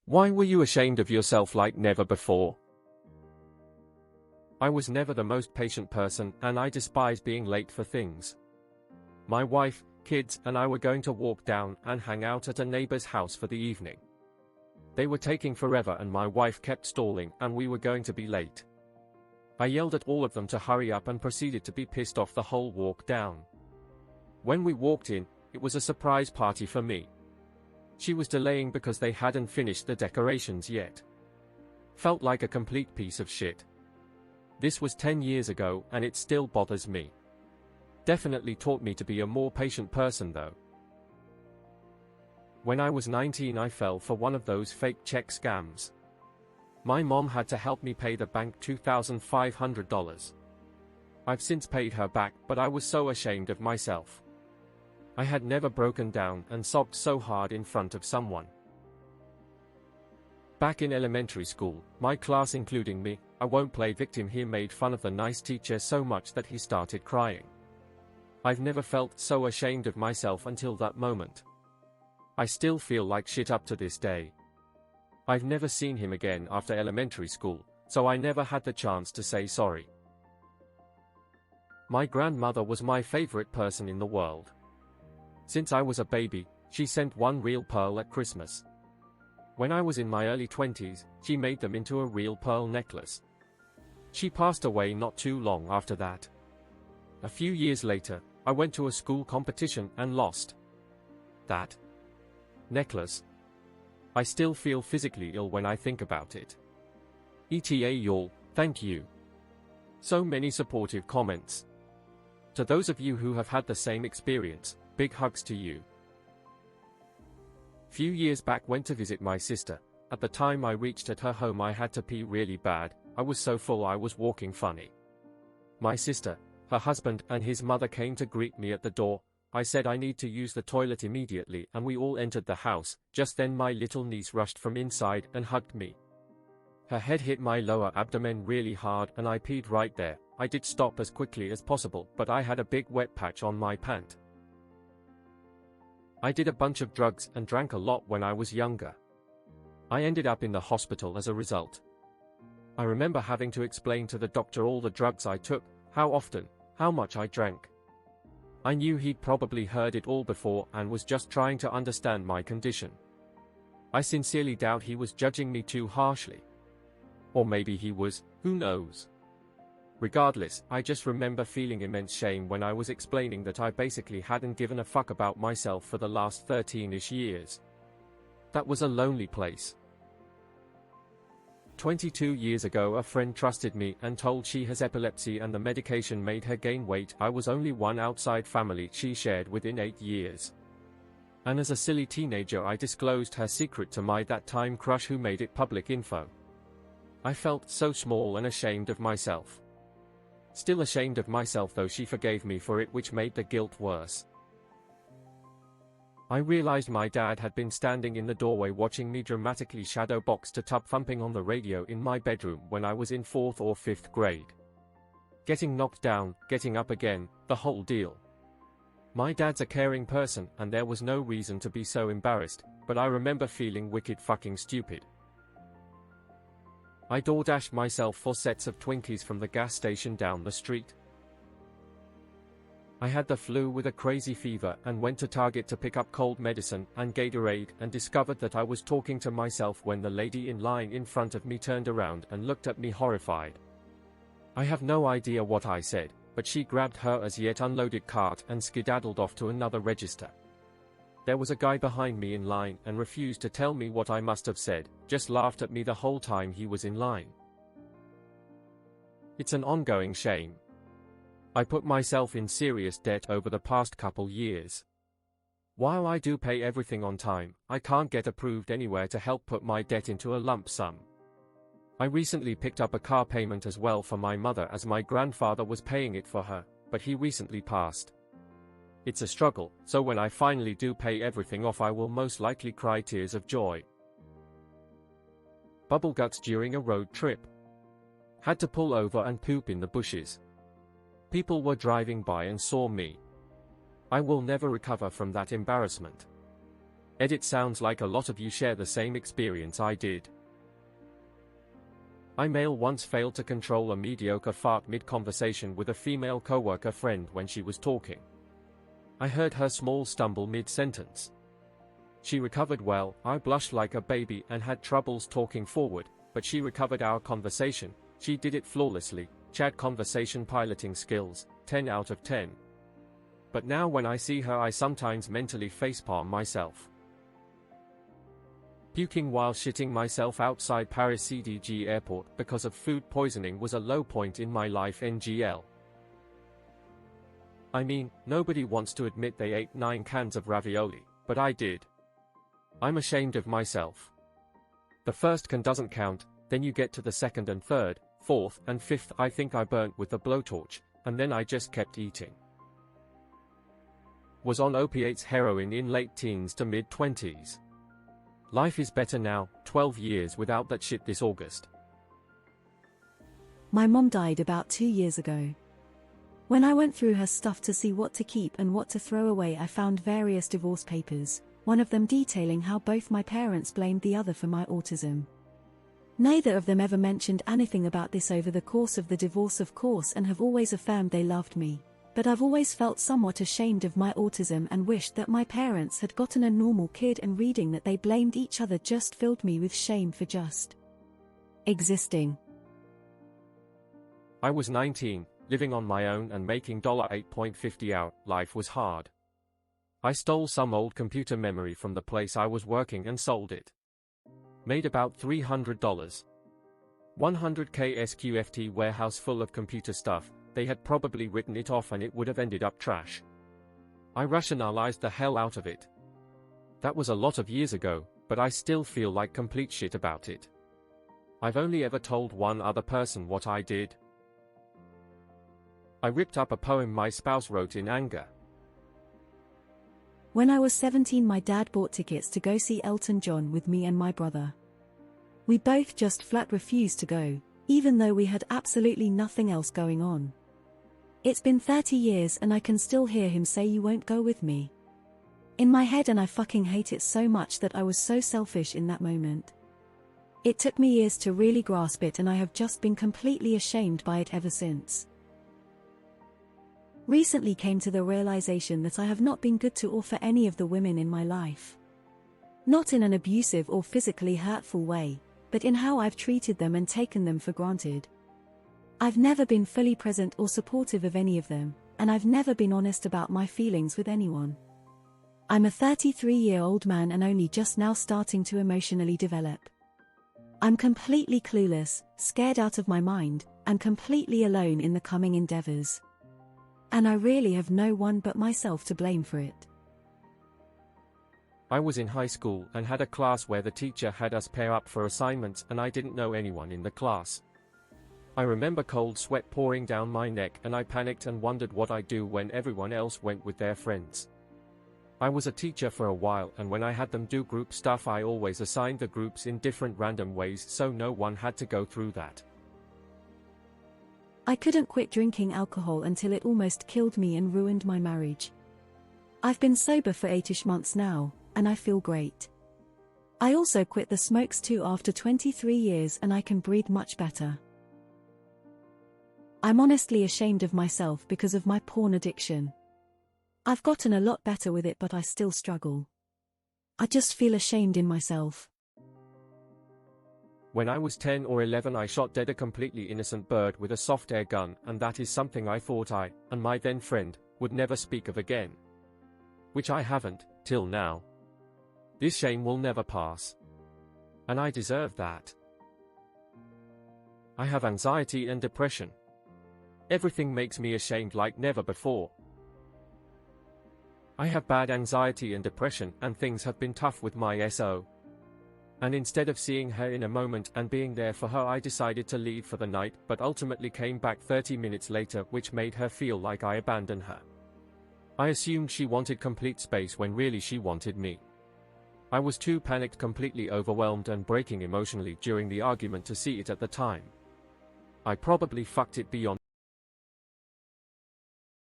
Why were you ashamed of yourself like never before? I was never the most patient person, and I despise being late for things. My wife, kids, and I were going to walk down and hang out at a neighbor's house for the evening. They were taking forever and my wife kept stalling and we were going to be late. I yelled at all of them to hurry up and proceeded to be pissed off the whole walk down. When we walked in, it was a surprise party for me. She was delaying because they hadn't finished the decorations yet. Felt like a complete piece of shit. This was 10 years ago and it still bothers me. Definitely taught me to be a more patient person though. When I was 19 I fell for one of those fake check scams. My mom had to help me pay the bank $2,500. I've since paid her back, but I was so ashamed of myself. I had never broken down and sobbed so hard in front of someone. Back in elementary school, my class including me, I won't play victim here, made fun of the nice teacher so much that he started crying. I've never felt so ashamed of myself until that moment. I still feel like shit up to this day. I've never seen him again after elementary school, so I never had the chance to say sorry. My grandmother was my favorite person in the world. Since I was a baby, she sent one real pearl at Christmas. When I was in my early 20s, she made them into a real pearl necklace. She passed away not too long after that. A few years later, I went to a school competition and lost that necklace. I still feel physically ill when I think about it. ETA y'all, thank you. So many supportive comments. To those of you who have had the same experience, big hugs to you. Few years back went to visit my sister. At the time I reached at her home I had to pee really bad. I was so full I was walking funny. My sister, her husband and his mother came to greet me at the door. I said I need to use the toilet immediately and we all entered the house. Just then my little niece rushed from inside and hugged me. Her head hit my lower abdomen really hard and I peed right there. I did stop as quickly as possible, but I had a big wet patch on my pant. I did a bunch of drugs and drank a lot when I was younger. I ended up in the hospital as a result. I remember having to explain to the doctor all the drugs I took, how often, how much I drank. I knew he'd probably heard it all before and was just trying to understand my condition. I sincerely doubt he was judging me too harshly. Or maybe he was, who knows? Regardless, I just remember feeling immense shame when I was explaining that I basically hadn't given a fuck about myself for the last 13-ish years. That was a lonely place. 22 years ago a friend trusted me and told she has epilepsy and the medication made her gain weight. I was only one outside family she shared within 8 years. And as a silly teenager I disclosed her secret to my that time crush who made it public info. I felt so small and ashamed of myself. Still ashamed of myself though she forgave me for it, which made the guilt worse. I realized my dad had been standing in the doorway watching me dramatically shadow box to tub thumping on the radio in my bedroom when I was in 4th or 5th grade. Getting knocked down, getting up again, the whole deal. My dad's a caring person and there was no reason to be so embarrassed, but I remember feeling wicked fucking stupid. I DoorDashed myself 4 sets of Twinkies from the gas station down the street. I had the flu with a crazy fever and went to Target to pick up cold medicine and Gatorade and discovered that I was talking to myself when the lady in line in front of me turned around and looked at me horrified. I have no idea what I said, but she grabbed her as yet unloaded cart and skedaddled off to another register. There was a guy behind me in line and refused to tell me what I must have said, just laughed at me the whole time he was in line. It's an ongoing shame. I put myself in serious debt over the past couple years. While I do pay everything on time, I can't get approved anywhere to help put my debt into a lump sum. I recently picked up a car payment as well for my mother as my grandfather was paying it for her, but he recently passed. It's a struggle, so when I finally do pay everything off I will most likely cry tears of joy. Bubble guts during a road trip. Had to pull over and poop in the bushes. People were driving by and saw me. I will never recover from that embarrassment. Edit sounds like a lot of you share the same experience I did. I male once failed to control a mediocre fart mid-conversation with a female coworker friend when she was talking. I heard her small stumble mid-sentence. She recovered well, I blushed like a baby and had troubles talking forward, but she recovered our conversation, she did it flawlessly, chat conversation piloting skills, 10 out of 10. But now when I see her I sometimes mentally facepalm myself. Puking while shitting myself outside Paris CDG airport because of food poisoning was a low point in my life NGL. I mean, nobody wants to admit they ate 9 cans of ravioli, but I did. I'm ashamed of myself. The first can doesn't count, then you get to the second and third, fourth and fifth I think I burnt with the blowtorch, and then I just kept eating. Was on opiates heroin in late teens to mid-20s. Life is better now, 12 years without that shit this August. My mom died about 2 years ago. When I went through her stuff to see what to keep and what to throw away I found various divorce papers, one of them detailing how both my parents blamed the other for my autism. Neither of them ever mentioned anything about this over the course of the divorce of course and have always affirmed they loved me. But I've always felt somewhat ashamed of my autism and wished that my parents had gotten a normal kid, and reading that they blamed each other just filled me with shame for just existing. I was 19, living on my own and making $8.50 hour. Life was hard. I stole some old computer memory from the place I was working and sold it. Made about $300. 100K SQFT warehouse full of computer stuff. They had probably written it off and it would have ended up trash. I rationalized the hell out of it. That was a lot of years ago, but I still feel like complete shit about it. I've only ever told one other person what I did. I ripped up a poem my spouse wrote in anger. When I was 17 my dad bought tickets to go see Elton John with me and my brother. We both just flat refused to go, even though we had absolutely nothing else going on. It's been 30 years and I can still hear him say you won't go with me. In my head, and I fucking hate it so much that I was so selfish in that moment. It took me years to really grasp it and I have just been completely ashamed by it ever since. Recently came to the realization that I have not been good to or for any of the women in my life. Not in an abusive or physically hurtful way, but in how I've treated them and taken them for granted. I've never been fully present or supportive of any of them, and I've never been honest about my feelings with anyone. I'm a 33-year-old man and only just now starting to emotionally develop. I'm completely clueless, scared out of my mind, and completely alone in the coming endeavors. And I really have no one but myself to blame for it. I was in high school and had a class where the teacher had us pair up for assignments and I didn't know anyone in the class. I remember cold sweat pouring down my neck and I panicked and wondered what I'd do when everyone else went with their friends. I was a teacher for a while and when I had them do group stuff I always assigned the groups in different random ways so no one had to go through that. I couldn't quit drinking alcohol until it almost killed me and ruined my marriage. I've been sober for 8-ish months now, and I feel great. I also quit the smokes too after 23 years and I can breathe much better. I'm honestly ashamed of myself because of my porn addiction. I've gotten a lot better with it but I still struggle. I just feel ashamed in myself. When I was 10 or 11 I shot dead a completely innocent bird with a soft air gun, and that is something I thought I, and my then friend, would never speak of again. Which I haven't, till now. This shame will never pass. And I deserve that. I have anxiety and depression. Everything makes me ashamed like never before. I have bad anxiety and depression and things have been tough with my SO. And instead of seeing her in a moment and being there for her I decided to leave for the night but ultimately came back 30 minutes later which made her feel like I abandoned her. I assumed she wanted complete space when really she wanted me. I was too panicked, completely overwhelmed and breaking emotionally during the argument to see it at the time. I probably fucked it beyond